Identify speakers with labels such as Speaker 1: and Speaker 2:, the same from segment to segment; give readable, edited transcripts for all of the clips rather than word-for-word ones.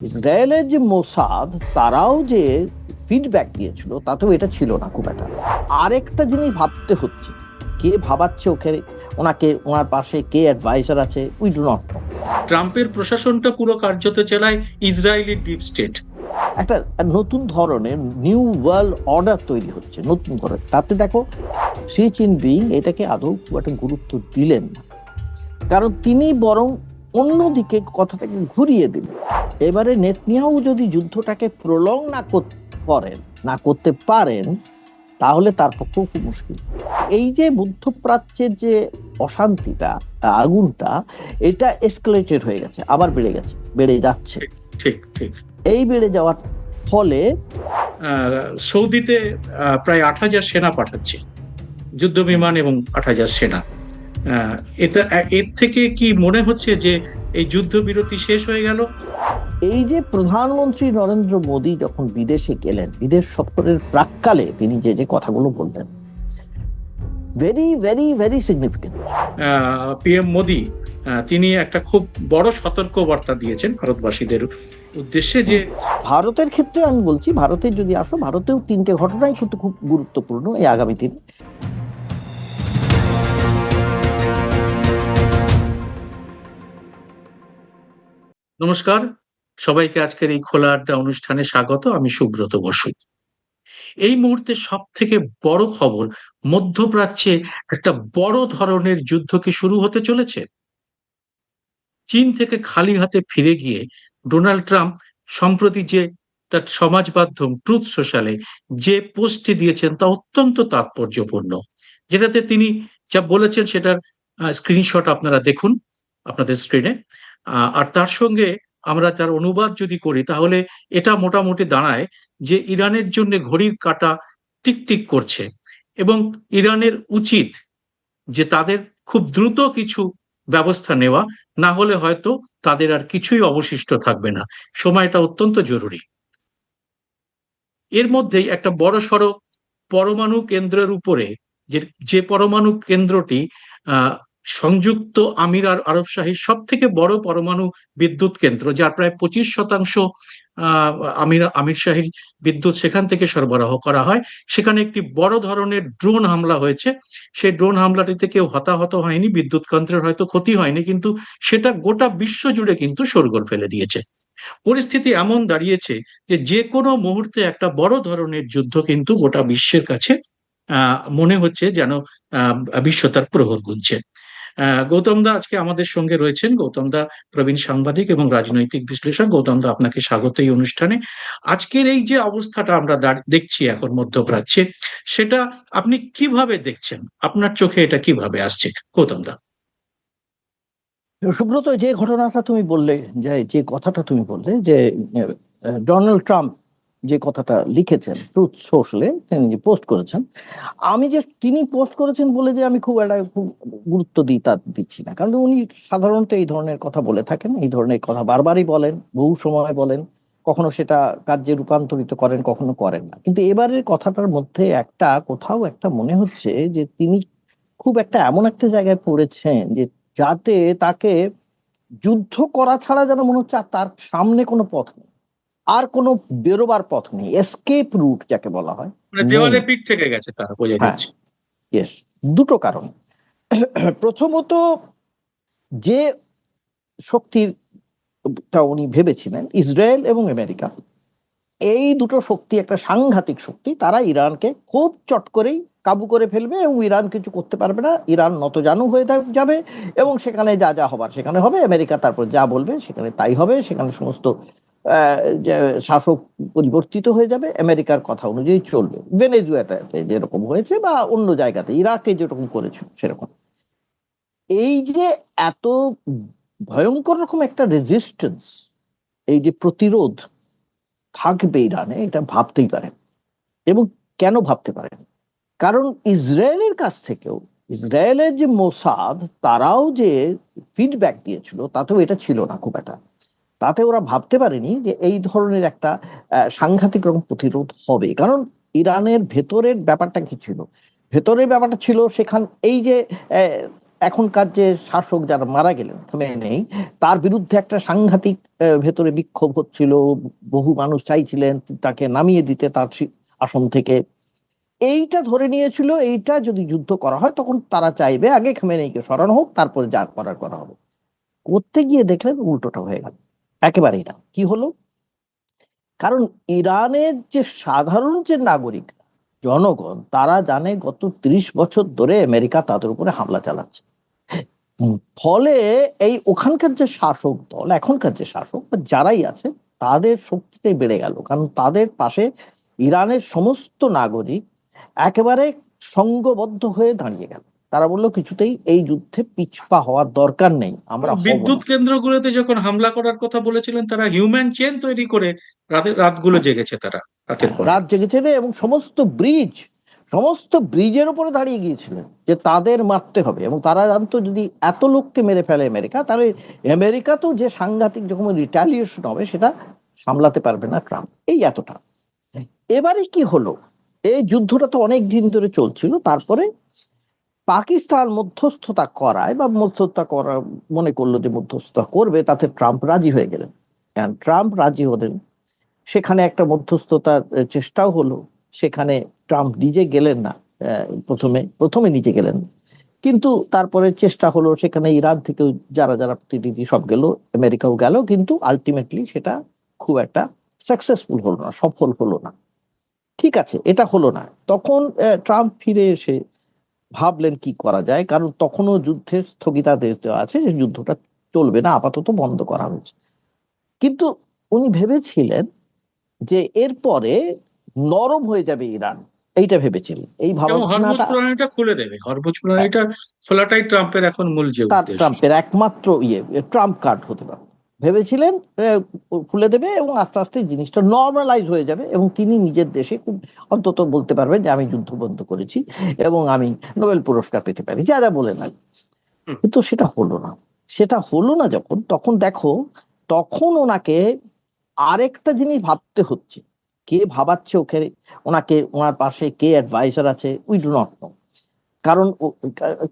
Speaker 1: ইসরায়েলের যে মোসাদ তারাও যে ফিডব্যাক দিয়েছিল তাতেও এটা ছিল না খুব একটা। আরেকটা জিনিস ভাবতে হচ্ছে, কে ভাবাচ্ছে ওকে, ওনার পাশে কে অ্যাডভাইজার আছে, উই ডু নট নো।
Speaker 2: ট্রাম্পের প্রশাসনটা পুরো কার্যত চালায় ইসরায়েলি ডিপ স্টেট।
Speaker 1: একটা নতুন ধরনের নিউ ওয়ার্ল্ড অর্ডার তৈরি হচ্ছে, নতুন ধরনের। তাতে দেখো শি জিনপিং এটাকে আদৌ খুব একটা গুরুত্ব দিলেন না, কারণ তিনি বরং অন্যদিকে কথাটাকে ঘুরিয়ে দিলেন। এবারে নেতনিয়াহু যদি যুদ্ধটাকে প্রলং না করতে পারেন, তাহলে তার পক্ষেও খুব মুশকিল। এই যে মধ্যপ্রাচ্যের যে অশান্তিটা, আগুনটা, এটা এসকেলেটেড হয়ে গেছে, আবার বেড়ে যাচ্ছে।
Speaker 2: ঠিক ঠিক।
Speaker 1: এই বেড়ে যাওয়ার ফলে
Speaker 2: সৌদিতে প্রায় 8,000 সেনা পাঠাচ্ছে, যুদ্ধ বিমান এবং 8,000 সেনা। এটা এর থেকে কি মনে হচ্ছে যে এই যুদ্ধবিরতি শেষ হয়ে গেল?
Speaker 1: এই যে প্রধানমন্ত্রী নরেন্দ্র মোদী যখন বিদেশে গেলেন, বিদেশ সফরের প্রাক্কালে তিনি যে যে কথাগুলো বললেন, very very very significant.
Speaker 2: PM Modi তিনি একটা খুব বড় সতর্ক বার্তা দিয়েছেন ভারতবাসীদের উদ্দেশ্যে যে
Speaker 1: ভারতের ক্ষেত্রে আমি বলছি, ভারতে যদি আসো, ভারতেও তিনটে ঘটনাই কিন্তু খুব গুরুত্বপূর্ণ এই আগামী দিনে।
Speaker 2: নমস্কার সবাইকে, আজকের এই খোলা আড্ডা অনুষ্ঠানে স্বাগত। আমি সুব্রত বসু। এই মুহূর্তে সব থেকে বড় খবর, মধ্যপ্রাচ্যে একটা বড় ধরনের যুদ্ধ কি শুরু হতে চলেছে। চীন থেকে খালি হাতে ফিরে গিয়ে ডোনাল্ড ট্রাম্প সম্প্রতি যে তার সমাজ মাধ্যম ট্রুথ সোশ্যালে যে পোস্টটি দিয়েছেন তা অত্যন্ত তাৎপর্যপূর্ণ, যেটাতে তিনি যা বলেছেন সেটার স্ক্রিনশট আপনারা দেখুন আপনাদের স্ক্রিনে। আর তার সঙ্গে আমরা তার অনুবাদ যদি করি, তাহলে এটা মোটামুটি দাঁড়ায় যে ইরানের জন্য ঘড়ির কাঁটা টিকটিক করছে এবং ইরানের উচিত যে তাদের খুব দ্রুত কিছু ব্যবস্থা নেওয়া, না হলে হয়তো তাদের আর কিছুই অবশিষ্ট থাকবে না। সময়টা অত্যন্ত জরুরি। এর মধ্যেই একটা বড়সড় পরমাণু কেন্দ্রের উপরে, যে যে পরমাণু কেন্দ্রটি আহ সংযুক্ত আরব শাহীর সব থেকে বড় পরমাণু বিদ্যুৎ কেন্দ্র, যার প্রায় 25% আমির শাহীর বিদ্যুৎ সেখান থেকে সরবরাহ করা হয়, সেখানে একটি বড় ধরনের ড্রোন হামলা হয়েছে। সেই ড্রোন হামলাটিতে কেউ হতাহত হয়নি, বিদ্যুৎ কেন্দ্রের হয়তো ক্ষতি হয়নি, কিন্তু সেটা গোটা বিশ্ব জুড়ে কিন্তু শোরগোল ফেলে দিয়েছে। পরিস্থিতি এমন দাঁড়িয়েছে যে যে কোনো মুহূর্তে একটা বড় ধরনের যুদ্ধ কিন্তু গোটা বিশ্বের কাছে মনে হচ্ছে যেন বিশ্ব তার প্রহর গুনছে। গৌতম দা আজকে আমাদের সঙ্গে রয়েছেন। গৌতম দা প্রবীণ সাংবাদিক এবং রাজনৈতিক বিশ্লেষক। গৌতম দা, আপনাকে স্বাগত এই অনুষ্ঠানে। আজকের এই যে অবস্থাটা আমরা দেখছি এখন মধ্যপ্রাচ্যে, সেটা আপনি কিভাবে দেখছেন? আপনার চোখে এটা কিভাবে আসছে গৌতম দা?
Speaker 1: সুব্রত, যে ঘটনাটা তুমি বললে, যে কথাটা তুমি বললে যে ডোনাল্ড ট্রাম্প যে কথাটা লিখেছেন ট্রুথ সোশ্যালে, তিনি যে পোস্ট করেছেন, আমি যে তিনি পোস্ট করেছেন বলে যে আমি খুব গুরুত্ব দিই তা দিচ্ছি না, কারণ উনি সাধারণত এই ধরনের কথা বলে থাকেন, এই ধরনের কথা বারবারই বলেন, বহু সময় বলেন, কখনো সেটা কার্যে রূপান্তরিত করেন, কখনো করেন না। কিন্তু এবারের কথাটার মধ্যে কোথাও একটা মনে হচ্ছে যে তিনি খুব একটা এমন একটা জায়গায় পড়েছেন যে যাতে তাকে যুদ্ধ করা ছাড়া যেন মনে হচ্ছে আর তার সামনে কোনো পথ নেই, আর কোনো বেরোবার পথ নেই, এসকেপ রুট যাকে বলা হয়,
Speaker 2: মানে
Speaker 1: নেই।
Speaker 2: দেওয়ালে পিঠ থেকে গেছে তারা, বোঝা
Speaker 1: হ্যাঁ,
Speaker 2: যাচ্ছে।
Speaker 1: ইয়েস। দুটো কারণ। প্রথমত, যে শক্তিটা উনি ভেবেছিলেন, ইসরায়েল এবং আমেরিকা, এই দুটো শক্তি একটা সাংঘাতিক শক্তি, তারা ইরানকে খুব চট করেই কাবু করে ফেলবে এবং ইরান কিছু করতে পারবে না, ইরান নতজানু হয়ে যাবে এবং সেখানে যা যা হবার সেখানে হবে, আমেরিকা তারপর যা বলবে সেখানে তাই হবে, সেখানে সমস্ত যে শাসক পরিবর্তিত হয়ে যাবে, আমেরিকার কথা অনুযায়ী চলবে। ভেনেজুয়েলাতে যেরকম হয়েছে বা অন্য জায়গাতে ইরাকে যেরকম করেছিল সেরকম। এই যে এত ভয়ঙ্কর রকম একটা রেজিস্ট্যান্স, এই যে প্রতিরোধ থাকবে ইরানে, এটা ভাবতেই পারেন। এবং কেন ভাবতে পারেন? কারণ ইসরায়েলের কাছ থেকেও, ইসরায়েলের যে মোসাদ তারাও যে ফিডব্যাক দিয়েছিল তাতেও এটা ছিল না খুব একটা। তাতে ওরা ভাবতে পারেনি যে এই ধরনের একটা সাংঘাতিক রকম প্রতিরোধ হবে। কারণ ইরানের ভেতরের ব্যাপারটা কি ছিল, ভেতরের ব্যাপারটা ছিল সেখান এই যে এখনকার যে শাসক যারা মারা গেলেন খামেনেই, তার বিরুদ্ধে একটা সাংঘাতিক ভেতরে বিক্ষোভ হচ্ছিল, বহু মানুষ চাইছিলেন তাকে নামিয়ে দিতে তার আসন থেকে। এইটা ধরে নিয়েছিল, এইটা যদি যুদ্ধ করা হয় তখন তারা চাইবে আগে খামেনেইকে সরানো হোক, তারপরে যা করার করা হবে। করতে গিয়ে দেখলেন উল্টোটা হয়ে গেল, একেবারেই না। কি হলো? কারণ ইরানের যে সাধারণ যে নাগরিক জনগণ, তারা জানে গত 30 বছর ধরে আমেরিকা তাদের উপরে হামলা চালাচ্ছে। ফলে এই ওখানকার যে শাসক দল, এখনকার যে শাসক বা যারাই আছে, তাদের শক্তিটাই বেড়ে গেল। কারণ তাদের পাশে ইরানের সমস্ত নাগরিক একেবারে সংঘবদ্ধ হয়ে দাঁড়িয়ে গেল। তারা বললো কিছুতেই এই যুদ্ধে পিছপা হওয়ার দরকার নেই, আমরা হব
Speaker 2: বিদ্যুৎ
Speaker 1: না।
Speaker 2: কেন্দ্রগুলোতে যখন হামলা করার কথা বলেছিলেন, তারা হিউম্যান চেন তৈরি করে রাতগুলো জেগেছে তারা, রাতের পর
Speaker 1: রাত
Speaker 2: রাত।
Speaker 1: জেগেছিল এবং সমস্ত ব্রিজের উপরে দাঁড়িয়ে গিয়েছিলেন যে তাদের মারতে হবে। এবং তারা জানতো যদি এত লোককে মেরে ফেলে আমেরিকা, তাহলে আমেরিকাতেও যে সাংঘাতিক যখন রিটালিয়েশন হবে সেটা সামলাতে পারবে না ট্রাম্প। এই এতটা। এবারে কি হলো, এই যুদ্ধটা তো অনেক দিন ধরে চলছিল, তারপরে পাকিস্তান মধ্যস্থতা করায় বা মধ্যস্থতা করা মনে করলো যে মধ্যস্থতা করবে, তাতে ট্রাম্প রাজি হয়ে গেলেন। ট্রাম্প রাজি হলেন, সেখানে একটা মধ্যস্থতার চেষ্টাও হলো। সেখানে ট্রাম্প নিজে গেলেন না, প্রথমে প্রথমে নিজে গেলেন, কিন্তু তারপরে চেষ্টা হলো। সেখানে ইরান থেকেও যারা যারা প্রতিনিধি সব গেল, আমেরিকাও গেল, কিন্তু আলটিমেটলি সেটা খুব একটা সাকসেসফুল হলো না, সফল হলো না। ঠিক আছে, এটা হলো না। তখন ট্রাম্প ফিরে এসে ভাবলেন কি করা যায়, কারণ তখনও যুদ্ধের স্থগিতাদেশ দেওয়া আছে, যে যুদ্ধটা চলবে না, আপাতত বন্ধ করা হয়েছে। কিন্তু উনি ভেবেছিলেন যে এরপরে নরম হয়ে যাবে ইরান, এইটা ভেবেছিলেন। এই
Speaker 2: এবং হরমুজ
Speaker 1: ভাবনাটা
Speaker 2: প্রণালীটা খুলে দেবে, হরমুজ প্রণালীটা খোলাটাই ট্রাম্পের এখন মূল যে
Speaker 1: তার
Speaker 2: উদ্দেশ্য।
Speaker 1: ট্রাম্পের একমাত্র ট্রাম্প কার্ড হতে পারে। ভেবেছিলেন খুলে দেবে এবং আস্তে আস্তে জিনিসটা নর্মালাইজ হয়ে যাবে, এবং তিনি নিজের দেশে খুব অন্তত বলতে পারবেন যে আমি যুদ্ধ বন্ধ করেছি এবং আমি নোবেল পুরস্কার পেতে পারি, যা যা বলে না।
Speaker 2: হুম।
Speaker 1: কিন্তু সেটা হলো না। সেটা হলো না যখন, তখন দেখো, তখন ওনাকে আরেকটা জিনিস ভাবতে হচ্ছে। কে ভাবাচ্ছে ওকে, ওনাকে, ওনার পাশে কে অ্যাডভাইজার আছে, উই ডু নট নো। কারণ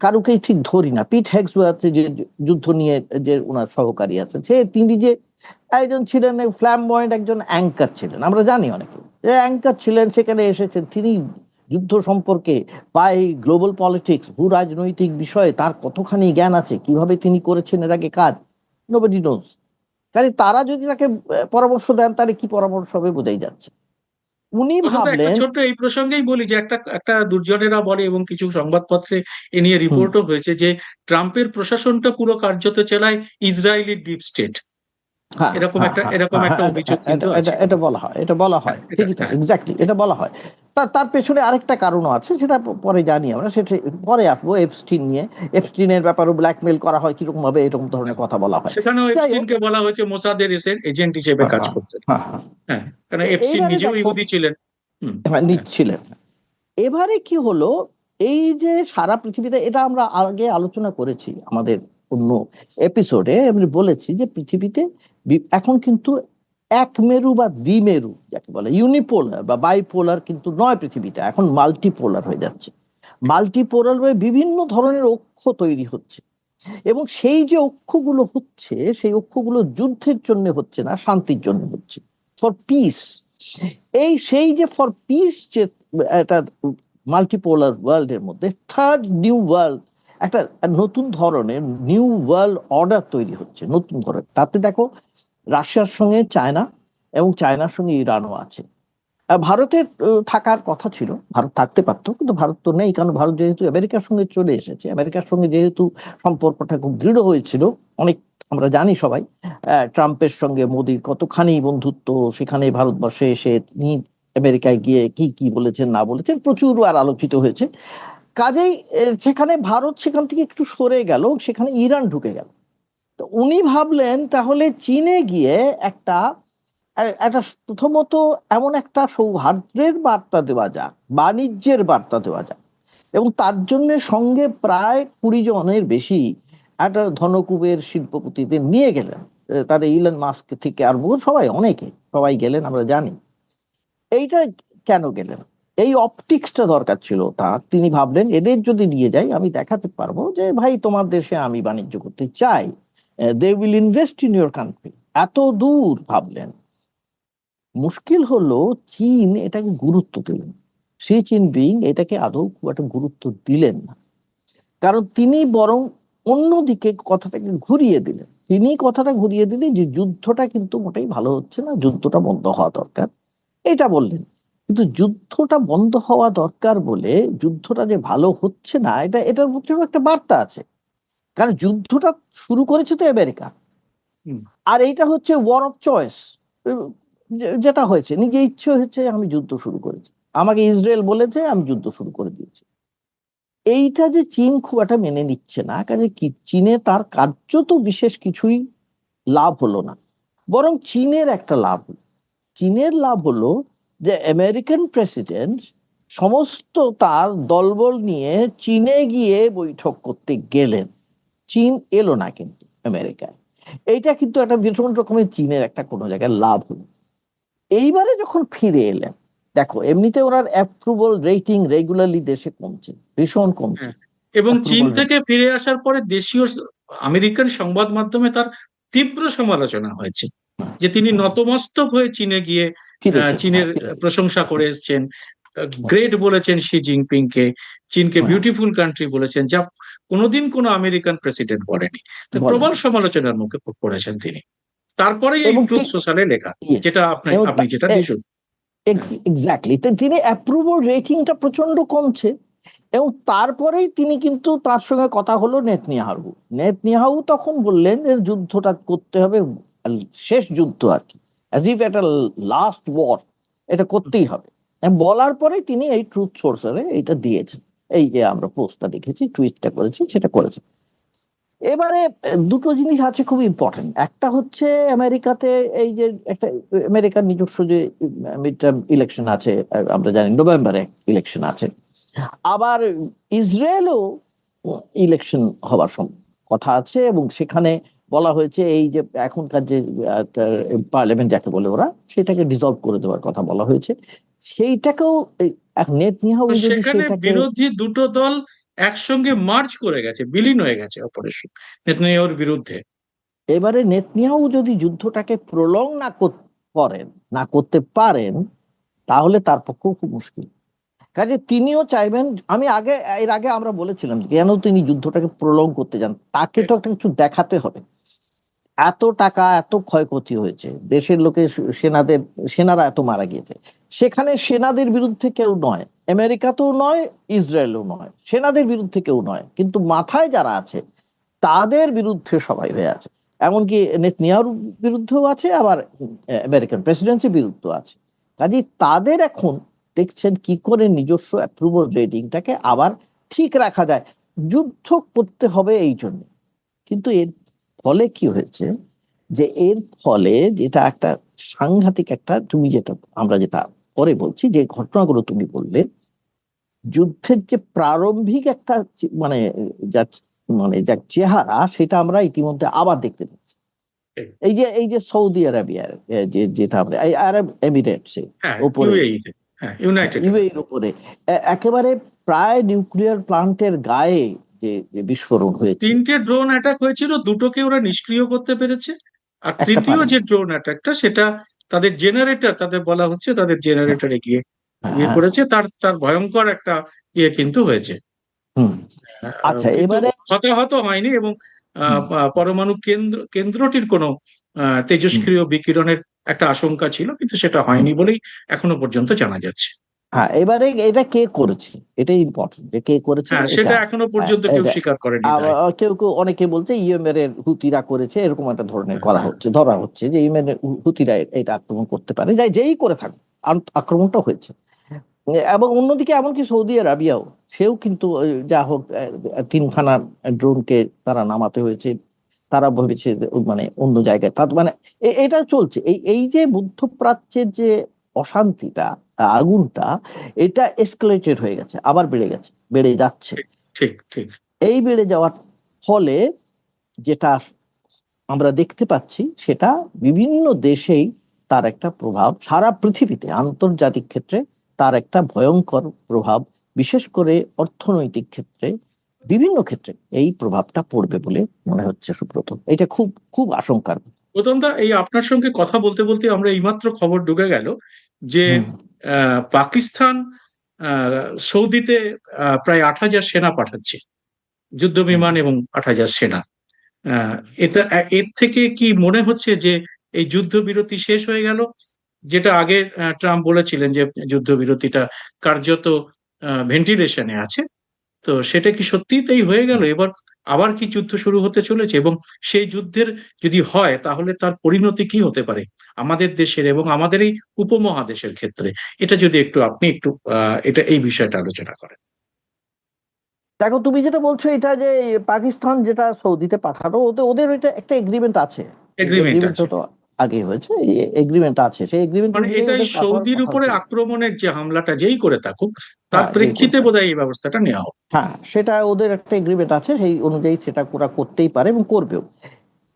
Speaker 1: কারুকেই ঠিক ধরি না। পিট হেগসওয়ার্থ যে যুদ্ধ নিয়ে যে ওনার সহকারী আছেন, তিনি যে একজন ছিলেন ফ্ল্যামবয়েন্ট একজন অ্যাঙ্কার ছিলেন, আমরা জানি অনেকে যে অ্যাঙ্কার ছিলেন, সেখানে এসেছেন তিনি যুদ্ধ সম্পর্কে বা এই গ্লোবাল পলিটিক্স, ভূ রাজনৈতিক বিষয়ে তার কতখানি জ্ঞান আছে, কিভাবে তিনি করেছেন এর আগে কাজ, নোবডি নোজ। কাজে তারা যদি তাকে পরামর্শ দেন, তাহলে কি পরামর্শ হবে বোঝাই যাচ্ছে। উনি
Speaker 2: অন্তত একটা
Speaker 1: ভাবলেন।
Speaker 2: ছোট্ট এই প্রসঙ্গেই বলি যে একটা একটা দুর্জনেরা বলে, এবং কিছু সংবাদপত্রে এ নিয়ে
Speaker 1: হুম,
Speaker 2: রিপোর্টও হয়েছে, যে ট্রাম্পের প্রশাসনটা পুরো কার্যত চালায় ইসরায়েলি ডিপ স্টেট।
Speaker 1: হ্যাঁ হ্যাঁ হ্যাঁ
Speaker 2: এরকম
Speaker 1: হ্যাঁ
Speaker 2: একটা
Speaker 1: হ্যাঁ,
Speaker 2: অভিযোগ
Speaker 1: এটা
Speaker 2: কিন্তু
Speaker 1: এটা
Speaker 2: আছে।
Speaker 1: এটা বলা হয়, এটা বলা হয়,
Speaker 2: এটা
Speaker 1: ঠিকই তো,
Speaker 2: হ্যাঁ।
Speaker 1: এক্স্যাক্টলি এটা বলা হয়। তার তার পেছনে আরেকটা কারণও আছে, সেটা পরে জানি আমরা, সেটা পরে আসবো। এপস্টিন নিয়ে, এপস্টিনের ব্যাপারেও ব্ল্যাকমেল করা হয় কিরকম ভাবে, এরকম ধরনের
Speaker 2: হ্যাঁ।
Speaker 1: কথা বলা হয়।
Speaker 2: সেখানেও
Speaker 1: যাই হোক।
Speaker 2: এপস্টিনকে বলা হয়েছে মোসাদের এজেন্ট হিসেবে
Speaker 1: হ্যাঁ
Speaker 2: কাজ
Speaker 1: হ্যাঁ
Speaker 2: করতেন।
Speaker 1: হ্যাঁ হ্যাঁ।
Speaker 2: হ্যাঁ, কারণ এপস্টিন
Speaker 1: এইবারে
Speaker 2: নিজেও
Speaker 1: দেখো,
Speaker 2: ইহুদি ছিলেন। হুম।
Speaker 1: হ্যাঁ
Speaker 2: হ্যাঁ।
Speaker 1: নিচ্ছিলেন। এবারে কি হলো, এই যে সারা পৃথিবীতে, এটা আমরা আগে আলোচনা করেছি আমাদের অন্য এপিসোডে, আমি বলেছি যে পৃথিবীতে এখন কিন্তু এক মেরু বা দ্বিমেরু যাকে বলে, ইউনিপোলার বা বাইপোলার কিন্তু নয়, পৃথিবীটা এখন মাল্টিপোলার হয়ে যাচ্ছে। মাল্টিপোলার হয়ে বিভিন্ন ধরনের অক্ষ তৈরি হচ্ছে, এবং সেই যে অক্ষগুলো হচ্ছে, সেই অক্ষগুলো যুদ্ধের জন্য হচ্ছে না, শান্তির জন্য হচ্ছে, ফর পিস। সেই যে ফর পিস, যে একটা মাল্টিপোলার ওয়ার্ল্ড এর মধ্যে থার্ড নিউ ওয়ার্ল্ড, একটা নতুন ধরনের নিউ ওয়ার্ল্ড অর্ডার তৈরি হচ্ছে, নতুন ধরনের। তাতে দেখো, রাশিয়ার সঙ্গে চায়না, এবং চায়নার সঙ্গে ইরানও আছে। ভারতের থাকার কথা ছিল, ভারত থাকতে পারতো, কিন্তু ভারত তো নেই, কারণ ভারত যেহেতু আমেরিকার সঙ্গে চলে এসেছে, আমেরিকার সঙ্গে যেহেতু সম্পর্কটা খুব দৃঢ় হয়েছিল অনেক, আমরা জানি সবাই। ট্রাম্পের সঙ্গে মোদির কতখানি বন্ধুত্ব, সেখানে ভারতবর্ষে এসে তিনি আমেরিকায় গিয়ে কি কি বলেছেন না বলেছেন প্রচুর আর আলোচিত হয়েছে। কাজেই সেখানে ভারত সেখান থেকে একটু সরে গেল, সেখানে ইরান ঢুকে গেল। তো উনি ভাবলেন তাহলে চীনে গিয়ে একটা একটা প্রথমত এমন একটা সৌহার্দ্যের বার্তা দেওয়া যাক, বাণিজ্যের বার্তা দেওয়া যাক, এবং তার জন্য সঙ্গে প্রায় 20 জনের বেশি একটা ধনকুবের শিল্পপতিদের নিয়ে গেলেন। তাদের ইলন মাস্ক থেকে আরম্ভ করে সবাই, অনেকে সবাই গেলেন, আমরা জানি। এইটা কেন গেলেন? এই অপটিক্সটা দরকার ছিল তার। তিনি ভাবলেন এদের যদি নিয়ে যাই আমি দেখাতে পারবো যে ভাই তোমার দেশে আমি বাণিজ্য করতে চাই, they will invest in your country. এত দূর ভাবলেন। মুশকিল হলো চীন এটাকে গুরুত্ব দিলেন, শি জিনপিং এটাকে আদৌ খুব একটা গুরুত্ব দিলেন না। কারণ তিনি বরং অন্যদিকে কথাটাকে ঘুরিয়ে দিলেন। তিনি কথাটা ঘুরিয়ে দিলেন যে যুদ্ধটা কিন্তু মোটেই ভালো হচ্ছে না, যুদ্ধটা বন্ধ হওয়া দরকার, এটা বললেন। কিন্তু যুদ্ধটা বন্ধ হওয়া দরকার বলে যুদ্ধটা যে ভালো হচ্ছে না, এটার মধ্যেও একটা বার্তা আছে। কারণ যুদ্ধটা শুরু করেছে তো আমেরিকা,
Speaker 2: হুম।
Speaker 1: আর এইটা হচ্ছে ওয়ার অফ চয়েস। যেটা হয়েছে নিজে ইচ্ছে হচ্ছে আমি যুদ্ধ শুরু করেছি, আমাকে ইসরায়েল বলেছে আমি যুদ্ধ শুরু করে দিয়েছি। এইটা যে চীন খুব একটা মেনে নিচ্ছে না, কাজে কি চীনে তার কার্যত বিশেষ কিছুই লাভ হলো না। বরং চীনের একটা লাভ হলো। চীনের লাভ হলো যে আমেরিকান প্রেসিডেন্ট সমস্ত তার দলবল নিয়ে চীনে গিয়ে বৈঠক করতে গেলেন, চীন এলো না কিন্তু আমেরিকায়। এইটা কিন্তু একটা ভীষণ রকমের চীনের একটা কোনো জায়গায় লাভ হলো। এইবারে যখন ফিরে এলেন, দেখো এমনিতে ওনার অ্যাপ্রুভাল রেটিং রেগুলারলি দেশে কমছে, ভীষণ কমছে
Speaker 2: হ্যাঁ, এবং চীন
Speaker 1: অ্যাপ্রুভাল
Speaker 2: থেকে
Speaker 1: রেটিং।
Speaker 2: ফিরে আসার পরে দেশীয় আমেরিকান সংবাদ মাধ্যমে তার তীব্র সমালোচনা হয়েছে যে তিনি নতমস্তক হয়ে চীনে গিয়ে
Speaker 1: ফিরেছেন, হ্যাঁ
Speaker 2: চীনের
Speaker 1: ফিরেছেন।
Speaker 2: প্রশংসা করে এসেছেন, গ্রেট বলেছেন শি জিনপিং কে, চীনকে
Speaker 1: হ্যাঁ,
Speaker 2: বিউটিফুল কান্ট্রি বলেছেন, যা কোনোদিন কোনো আমেরিকান প্রেসিডেন্ট বলেনি। তো প্রবল
Speaker 1: বলেন।
Speaker 2: সমালোচনার মুখে পড়েছেন তিনি। তারপরেই এই
Speaker 1: এবং
Speaker 2: ট্রুথ
Speaker 1: ঠিক
Speaker 2: সোশ্যালে লেখা,
Speaker 1: ইয়েস,
Speaker 2: যেটা আপনি
Speaker 1: এবং
Speaker 2: আপনি যেটা দিয়ে শুরু। হ্যাঁ,
Speaker 1: এক্স্যাক্টলি তিনি অ্যাপ্রুভাল রেটিংটা প্রচন্ড কমছে। এবং তারপরেই তিনি কিন্তু তার সঙ্গে কথা হলো নেতনিয়াহু। নেতনিয়াহু তখন বললেন এর যুদ্ধটা করতে হবে, শেষ যুদ্ধ আর কি, অ্যাজ ইফ এটা লাস্ট ওয়ার, এটা করতেই হবে। বলার পরে তিনি এই ট্রুথ সোর্সারে এটা দিয়েছেন, এই যে আমরা পোস্টটা দেখেছি, টুইটটা করেছি, সেটা করেছেন। এবারে দুটো জিনিস আছে খুব ইম্পর্টেন্ট। একটা হচ্ছে আমেরিকাতে এই যে একটা আমেরিকার নিজস্ব যে মিড টার্ম ইলেকশন আছে, আমরা জানি নভেম্বরে ইলেকশন আছে। আবার ইসরায়েলও ইলেকশন হবার কথা আছে, এবং সেখানে বলা হয়েছে এই যে এখনকার যে পার্লামেন্ট যাকে বলে ওরা, সেটাকে ডিসলভ করে দেওয়ার কথা বলা হয়েছে। সেইটাকেও নেতনিয়াহু
Speaker 2: তো
Speaker 1: যদি
Speaker 2: সেখানে
Speaker 1: সেটাকে,
Speaker 2: বিরোধী দুটো দল একসঙ্গে মার্চ করে গেছে, বিলীন হয়ে গেছে অপারেশন নেতানিয়াহুর বিরুদ্ধে।
Speaker 1: এবারে নেতনিয়াহু যদি যুদ্ধটাকে প্রলং করেন, না করতে পারেন, তাহলে তার পক্ষেও খুব মুশকিল। কাজে তিনিও চাইবেন, আমি এর আগে আমরা বলেছিলাম কেন তিনি যুদ্ধটাকে প্রলং করতে যান, তাকে তো একটা কিছু দেখাতে হবে। এত টাকা, এত ক্ষয়ক্ষতি হয়েছে, দেশের লোকের সেনারা এত মারা গিয়েছে, সেখানে সেনাদের বিরুদ্ধে কেউ নয়, আমেরিকাতেও নয়, ইসরায়েলও নয়, সেনাদের বিরুদ্ধে কেউ নয়, কিন্তু মাথায় যারা আছে তাদের বিরুদ্ধে সবাই হয়ে আছে। এমনকি নেতনিয়াহুর বিরুদ্ধেও আছে, আবার আমেরিকান প্রেসিডেন্সির বিরুদ্ধে আছে। কাজে তাদের এখন দেখছেন কি করে নিজস্ব অ্যাপ্রুভাল রেটিংটাকে আবার ঠিক রাখা যায়। যুদ্ধ করতে হবে এই জন্য। কিন্তু এর ফলে কি হয়েছে, যে এর ফলে যেটা একটা সাংঘাতিক একটা, তুমি যেটা আমরা যেটা পরে বলছি যে ঘটনাগুলো তুমি বললে, যুদ্ধের যে প্রারম্ভিক একটা মানে যা যা চেহারা, সেটা আমরা ইতিমধ্যে আবার দেখতে পাচ্ছি। এই যে সৌদি আরবিয়ার যেটা আমরা এই আরব এমিরেটস
Speaker 2: হ্যাঁ,
Speaker 1: উপরে,
Speaker 2: ইউএই তে, হ্যাঁ, ইউনাইটেড আরব।
Speaker 1: ইউএইর উপরে একেবারে প্রায় নিউক্লিয়ার প্লান্টের গায়ে যে বিস্ফোরণ হয়েছে,
Speaker 2: তিনটে ড্রোন অ্যাটাক হয়েছিল, দুটোকে ওরা নিষ্ক্রিয় করতে পেরেছে। আর
Speaker 1: একটা
Speaker 2: তৃতীয়
Speaker 1: পারেনি।
Speaker 2: যে ড্রোন অ্যাটাকটা, সেটা তাদের জেনারেটর, তাদের বলা হচ্ছে তাদের জেনারেটরে গিয়ে ইয়ে
Speaker 1: হ্যাঁ,
Speaker 2: করেছে, তার তার ভয়ঙ্কর একটা ইয়ে কিন্তু হয়েছে।
Speaker 1: হুম। আচ্ছা
Speaker 2: কিন্তু
Speaker 1: এবারে,
Speaker 2: হতাহত হয়নি, এবং
Speaker 1: হুম,
Speaker 2: পরমাণু কেন্দ্রটির কোনো
Speaker 1: হুম,
Speaker 2: তেজস্ক্রিয় বিকিরণের একটা আশঙ্কা ছিল, কিন্তু সেটা
Speaker 1: হুম।
Speaker 2: হয়নি বলেই এখনো পর্যন্ত জানা যাচ্ছে।
Speaker 1: হ্যাঁ, এবারে এটা কে করেছে, এটাই ইম্পর্টেন্ট, যে কে করেছে
Speaker 2: হ্যাঁ,
Speaker 1: এটা।
Speaker 2: সেটা এখনো পর্যন্ত কেউ
Speaker 1: এটা
Speaker 2: স্বীকার করেনি তাই।
Speaker 1: কেউ কেউ অনেকে বলছে ইয়েমেনের হুতিরা করেছে, এরকম একটা ধরনের
Speaker 2: হ্যাঁ,
Speaker 1: করা
Speaker 2: হ্যাঁ,
Speaker 1: হচ্ছে, ধরা হচ্ছে যে ইয়েমেনের হুতিরা এটা আক্রমণ করতে পারে, যেই করে থাকুক, আক্রমণটা হয়েছে। এবং অন্যদিকে এমনকি সৌদি আরবিয়াও, সেও কিন্তু যা হোক তিনখানা ড্রোনকে তারা নামাতে হয়েছে। তারা ভেবেছে যে মানে অন্য জায়গায় তার মানে এটা চলছে। এই এই যে মধ্যপ্রাচ্যের যে অশান্তিটা, আগুনটা, এটা এসকেলেটেড হয়ে গেছে, আবার বেড়ে গেছে, বেড়ে যাচ্ছে।
Speaker 2: ঠিক, ঠিক, ঠিক।
Speaker 1: এই বেড়ে যাওয়ার ফলে যেটা আমরা দেখতে পাচ্ছি, সেটা বিভিন্ন দেশেই তার একটা প্রভাব সারা পৃথিবীতে আন্তর্জাতিক ক্ষেত্রে তার একটা ভয়ঙ্কর প্রভাব, বিশেষ করে অর্থনৈতিক ক্ষেত্রে, বিভিন্ন ক্ষেত্রে এই প্রভাবটা পড়বে বলে মনে হচ্ছে সুব্রত। এটা খুব খুব আশঙ্কার।
Speaker 2: গৌতম দা, এই আপনার সঙ্গে কথা বলতে বলতে আমরা এইমাত্র খবর ঢুকে গেল যে
Speaker 1: হুম।
Speaker 2: পাকিস্তান সৌদিতে প্রায় 8,000 সেনা পাঠাচ্ছে, যুদ্ধ
Speaker 1: হুম।
Speaker 2: বিমান এবং 8,000 সেনা। আহ, এটা এর থেকে কি মনে হচ্ছে যে এই যুদ্ধবিরতি শেষ হয়ে গেল? যেটা আগে ট্রাম্প বলেছিলেন যে যুদ্ধবিরতিটা কার্যত ভেন্টিলেশনে আছে, তো সেটা কি সত্যিই তাই হয়ে গেল? এবার আবার কি যুদ্ধ শুরু হতে চলেছে? এবং সেই যুদ্ধের যদি হয় তাহলে তার পরিণতি কি হতে পারে আমাদের দেশের এবং আমাদের এই উপমহাদেশের ক্ষেত্রে? এটা যদি একটু আপনি একটু এটা এই বিষয়টা আলোচনা করেন।
Speaker 1: দেখো, তুমি যেটা বলছো এটা যে পাকিস্তান যেটা সৌদিতে পাঠানো, ওদের এটা একটা এগ্রিমেন্ট আছে।
Speaker 2: এগ্রিমেন্ট
Speaker 1: এগ্রিমেন্টটা
Speaker 2: আছে?
Speaker 1: তো আগে হয়েছে, এগ্রিমেন্ট আছে, সেই এগ্রিমেন্ট
Speaker 2: মানে
Speaker 1: অনুযায়ী
Speaker 2: এটাই
Speaker 1: ওদের পাঠানোর
Speaker 2: সৌদির
Speaker 1: কথা
Speaker 2: উপরে
Speaker 1: ছিল।
Speaker 2: আক্রমণের যে হামলাটা যেই করে থাকুক তার
Speaker 1: হ্যাঁ, যে
Speaker 2: প্রেক্ষিতে
Speaker 1: করতে,
Speaker 2: বোধহয় এই ব্যবস্থাটা নেওয়া হবে।
Speaker 1: হ্যাঁ সেটা ওদের একটা এগ্রিমেন্ট আছে, সেই অনুযায়ী সেটা ওরা করতেই পারে এবং করবেও।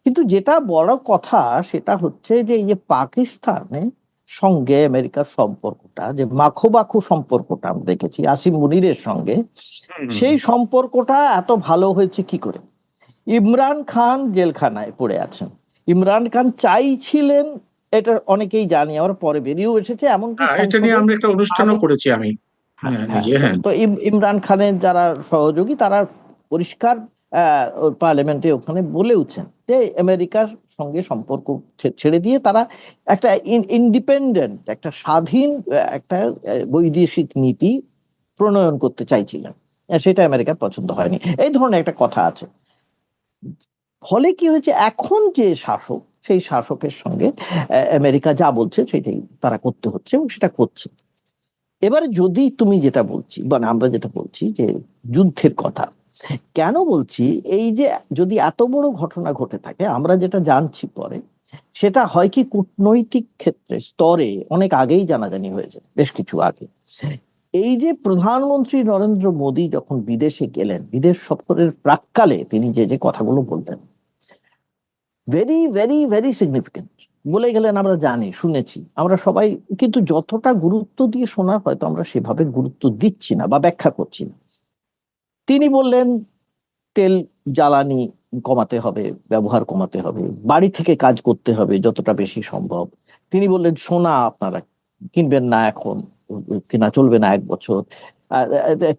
Speaker 1: কিন্তু যেটা বড় কথা সেটা হচ্ছে যে এই যে পাকিস্তানের সঙ্গে আমেরিকার সম্পর্কটা, যে মাখো সম্পর্কটা আমরা দেখেছি আসিম মুনিরের সঙ্গে,
Speaker 2: হুম, হুম,
Speaker 1: সেই সম্পর্কটা এত ভালো হয়েছে কি করে? ইমরান খান জেলখানায় পড়ে আছেন। ইমরান খান চাইছিলেন, এটা অনেকেই জানি, আবার পরে বেরিয়েও এসেছে, এমনকি
Speaker 2: হ্যাঁ, এটা নিয়ে
Speaker 1: সংসদের
Speaker 2: আমরা একটা অনুষ্ঠানও
Speaker 1: আগে।
Speaker 2: করেছি আমি
Speaker 1: হ্যাঁ, হ্যাঁ,
Speaker 2: নিজে।
Speaker 1: তো
Speaker 2: হ্যাঁ।
Speaker 1: তো ইমরান খানের যারা সহযোগী তারা পরিষ্কার ওই পার্লামেন্টে ওখানে বলেওছেন যে আমেরিকার সঙ্গে সম্পর্ক ছেড়ে দিয়ে তারা একটা ইন্ডিপেন্ডেন্ট, একটা স্বাধীন একটা বৈদেশিক নীতি প্রণয়ন করতে চাইছিলেন। সেটা আমেরিকার পছন্দ হয়নি, এই ধরনের একটা কথা আছে। ফলে কি হয়েছে, এখন যে শাসক, সেই শাসকের সঙ্গে আমেরিকা যা বলছে সেটাই তারা করতে হচ্ছে এবং সেটা করছে। এবারে যদি তুমি যেটা বলছি, মানে আমরা যেটা বলছি যে যুদ্ধের কথা কেন বলছি, এই যে যদি এত বড় ঘটনা ঘটে থাকে, আমরা যেটা জানছি পরে, সেটা হয় কি কূটনৈতিক ক্ষেত্রে স্তরে অনেক আগেই জানাজানি হয়েছে, বেশ কিছু আগে। এই যে প্রধানমন্ত্রী নরেন্দ্র মোদী যখন বিদেশে গেলেন, বিদেশ সফরের প্রাক্কালে তিনি যে যে কথাগুলো বললেন, ভেরি ভেরি ভেরি সিগনিফিকেন্ট বলে গেলেন, আমরা জানি, শুনেছি আমরা সবাই, কিন্তু যতটা গুরুত্ব দিয়ে শোনার হয়তো আমরা সেভাবে গুরুত্ব দিচ্ছি না বা ব্যাখ্যা করছি না। তিনি বললেন তেল জ্বালানি কমাতে হবে, ব্যবহার কমাতে হবে, বাড়ি থেকে কাজ করতে হবে যতটা বেশি সম্ভব। তিনি বললেন সোনা আপনারা কিনবেন না এখন, কেনা চলবে না 1 বছর।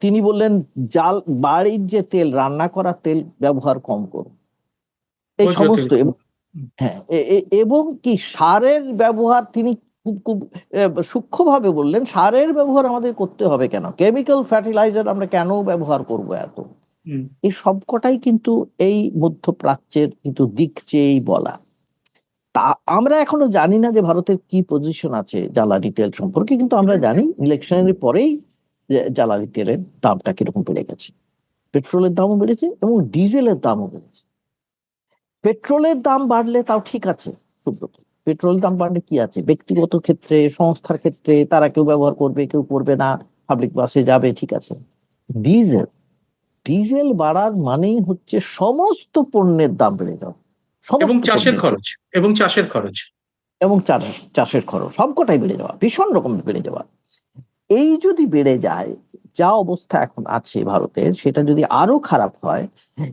Speaker 1: তিনি বললেন জাল, বাড়ির যে তেল, রান্না করা তেল ব্যবহার কম করুন, এই
Speaker 2: ভোজ্য তেল
Speaker 1: সমস্ত।
Speaker 2: খুব। হুম,
Speaker 1: হ্যাঁ, এবং কি সারের ব্যবহার তিনি খুব খুব সূক্ষ্মভাবে বললেন, সারের ব্যবহার আমাদের করতে হবে কেন, কেমিক্যাল ফার্টিলাইজার আমরা কেন ব্যবহার করব এত।
Speaker 2: হুম।
Speaker 1: এই সবকটাই কিন্তু এই মধ্যপ্রাচ্যের কিন্তু দিক চেয়েই বলা। তা আমরা এখনো জানি না যে ভারতের কি পজিশন আছে জ্বালানি তেল সম্পর্কে, কিন্তু আমরা জানি ইলেকশনের পরেই যে জ্বালানি তেলের দামটা কিরকম বেড়ে গেছে। পেট্রোলের দামও বেড়েছে এবং ডিজেলের দামও বেড়েছে। পেট্রোলের দাম বাড়লে তাও ঠিক আছে সুব্রত, পেট্রোলের দাম বাড়লে কি আছে, ব্যক্তিগত ক্ষেত্রে, সংস্থার ক্ষেত্রে তারা কেউ ব্যবহার করবে, কেউ করবে না, পাবলিক বাসে যাবে, ঠিক আছে। ডিজেল, ডিজেল বাড়ার মানেই হচ্ছে সমস্ত পণ্যের দাম বেড়ে যাওয়া,
Speaker 2: এবং
Speaker 1: সমস্ত
Speaker 2: চাষের
Speaker 1: পণ্যের দাম,
Speaker 2: খরচ, এবং চাষের খরচ।
Speaker 1: এবং চাষের খরচ সবকটাই বেড়ে যাওয়া, ভীষণ রকম বেড়ে যাওয়া। এই যদি বেড়ে যায়, যা অবস্থা এখন আছে ভারতের, সেটা যদি আরো খারাপ হয়,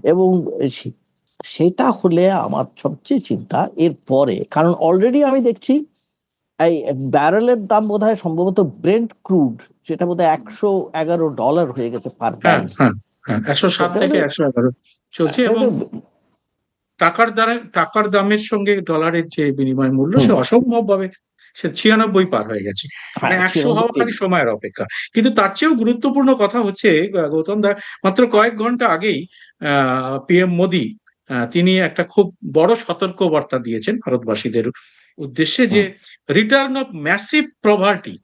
Speaker 1: এবং সে- সেটা হলে আমার সবচেয়ে চিন্তা এর পরে, কারণ অলরেডি আমি দেখছি এই ব্যারেলের দাম বোধহয় সম্ভবত ব্রেন্ট ক্রুড, সেটা বোধহয় $111 হয়ে গেছে পার
Speaker 2: হ্যাঁ,
Speaker 1: ব্যারেল।
Speaker 2: হ্যাঁ, হ্যাঁ, 107 থেকে 111 চলছে। এবং টাকার দামের সঙ্গে ডলারের যে বিনিময় মূল্য, সে অসম্ভব ভাবে, সে 96 পার হয়ে গেছে। মানে
Speaker 1: হ্যাঁ,
Speaker 2: 100 হওয়া খালি সময়ের অপেক্ষা। কিন্তু তার চেয়েও গুরুত্বপূর্ণ কথা হচ্ছে, গৌতম দা, মাত্র কয়েক ঘন্টা আগেই পিএম মোদি তিনি একটা খুব বড় সতর্ক বার্তা দিয়েছেন ভারতবাসীদের উদ্দেশ্যে, যে রিটার্ন অফ ম্যাসিভ প্রভার্টি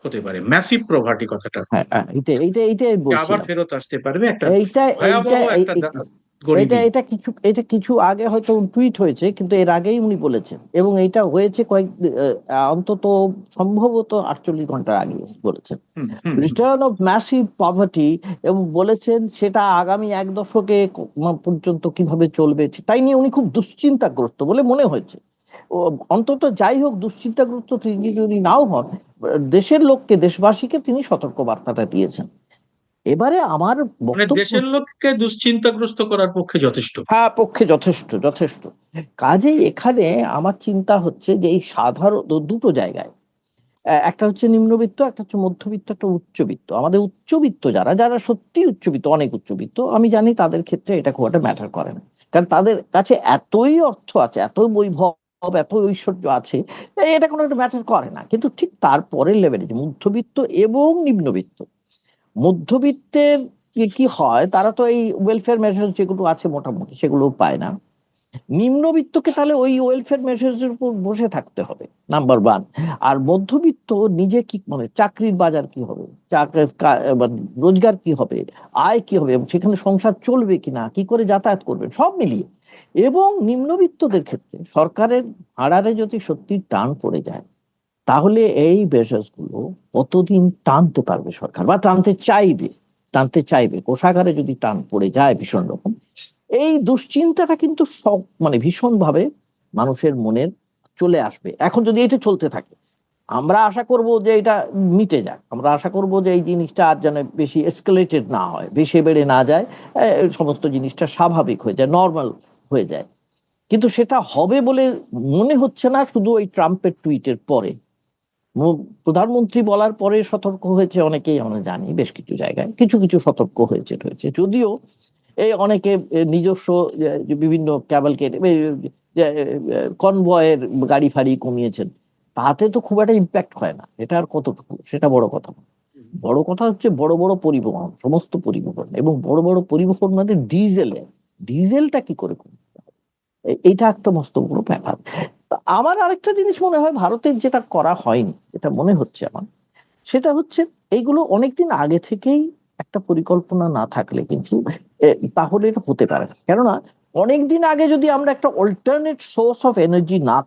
Speaker 2: হতে পারে। ম্যাসিভ প্রভার্টি কথাটা
Speaker 1: হ্যাঁ, এইটাই
Speaker 2: যে আবার
Speaker 1: বলছিলাম।
Speaker 2: ফেরত আসতে পারবে একটা
Speaker 1: এইটা এইটা
Speaker 2: ভয়াবহ
Speaker 1: এই-
Speaker 2: একটা
Speaker 1: এই- এটা
Speaker 2: গরিবী।
Speaker 1: এটা কিছু, এটা কিছু আগে হয়তো টুইট হয়েছে, কিন্তু এর আগেই উনি বলেছেন, এবং এটা হয়েছে অন্তত সম্ভবত 48 ঘন্টার আগে বলেছেন,
Speaker 2: হুম, হুম, হুম।
Speaker 1: Return of massive poverty. এবং বলেছেন সেটা আগামী 1 দশকে পর্যন্ত কিভাবে চলবে তাই নিয়ে উনি খুব দুশ্চিন্তাগ্রস্ত বলে মনে হয়েছে। ও অন্তত যাই হোক, দুশ্চিন্তাগ্রস্ত তিনি যদি নাও হন, দেশের লোককে, দেশবাসীকে তিনি সতর্ক বার্তাটা দিয়েছেন। এবারে আমার
Speaker 2: মানে
Speaker 1: বক্তব্য,
Speaker 2: দেশের লোককে দুশ্চিন্তাগ্রস্ত করার পক্ষে যথেষ্ট।
Speaker 1: হ্যাঁ, পক্ষে যথেষ্ট, যথেষ্ট। কাজেই এখানে আমার চিন্তা হচ্ছে যে এই সাধারণ দুটো জায়গায়, একটা হচ্ছে নিম্নবিত্ত, একটা হচ্ছে মধ্যবিত্ত, একটা উচ্চবিত্ত। আমাদের উচ্চবিত্ত যারা, যারা সত্যি উচ্চবিত্ত, অনেক উচ্চবিত্ত, আমি জানি তাদের ক্ষেত্রে এটা খুব একটা ম্যাটার করে না, কারণ তাদের কাছে এতই অর্থ আছে, এত বৈভব, এত ঐশ্বর্য আছে, এটা কোনো একটা ম্যাটার করে না। কিন্তু ঠিক তারপরের লেভেলে যে মধ্যবিত্ত এবং নিম্নবিত্ত, মধ্যবিত্তের কি কি হয়, তারা তো এই ওয়েলফেয়ার মেজার্স যেগুলো আছে মোটামুটি সেগুলো পায় না। নিম্নবিত্তকে তাহলে ওই ওয়েলফেয়ার মেজার্সের উপর বসে থাকতে হবে, নাম্বার ওয়ান। আর মধ্যবিত্ত নিজে কি, মানে চাকরির বাজার কি হবে, মানে রোজগার কি হবে, আয় কি হবে, এবং সেখানে সংসার চলবে কিনা, কি করে যাতায়াত করবে, সব মিলিয়ে। এবং নিম্নবিত্তদের ক্ষেত্রে সরকারের ভাড়ারে যদি সত্যি টান পড়ে যায়, তাহলে এই মেজার্স গুলো কতদিন টানতে পারবে সরকার, বা টানতে চাইবে কোষাগারে যদি টান পড়ে যায় ভীষণ রকম, এই দুশ্চিন্তাটা কিন্তু সব, মানে ভীষণ ভাবে মানুষের মনের চলে আসবে এখন যদি এটা চলতে থাকে। আমরা আশা করব যে এটা মিটে যাক, আমরা আশা করব যে এই জিনিসটা আর যেন বেশি এসকেলেটেড না হয়, বেশি বেড়ে না যায়, সমস্ত জিনিসটা স্বাভাবিক হয়ে যায়, নর্মাল হয়ে যায়। কিন্তু সেটা হবে বলে মনে হচ্ছে না, শুধু ওই ট্রাম্পের টুইটের পরে। প্রধানমন্ত্রী বলার পরে সতর্ক হয়েছে অনেকেই, আমরা জানি বেশ কিছু জায়গায় কিছু কিছু সতর্ক হয়েছে, যদিও এই অনেকে নিজস্ব যে বিভিন্ন ক্যাভালকেড, কনভয়ের গাড়ি ফাড়ি কমিয়েছেন, তাতে তো খুব একটা ইম্প্যাক্ট হয় না, এটা আর কতটুকু, সেটা বড় কথা না। বড় কথা হচ্ছে বড় বড় পরিবহন, সমস্ত পরিবহন, এবং বড় বড় পরিবহন মানে ডিজেলটা কি করে কমবে, এইটা একটা মস্ত বড় ব্যাপার। তা আমার আরেকটা জিনিস মনে হয় ভারতের যেটা করা হয়নি, এটা মনে হচ্ছে আমার, সেটা হচ্ছে এইগুলো অনেকদিন আগে থেকেই একটা পরিকল্পনা না থাকলে কিন্তু তাহলে এটা হতে পারে না। কেননা অনেকদিন আগে যদি আমরা একটা অল্টারনেট সোর্স অফ এনার্জি না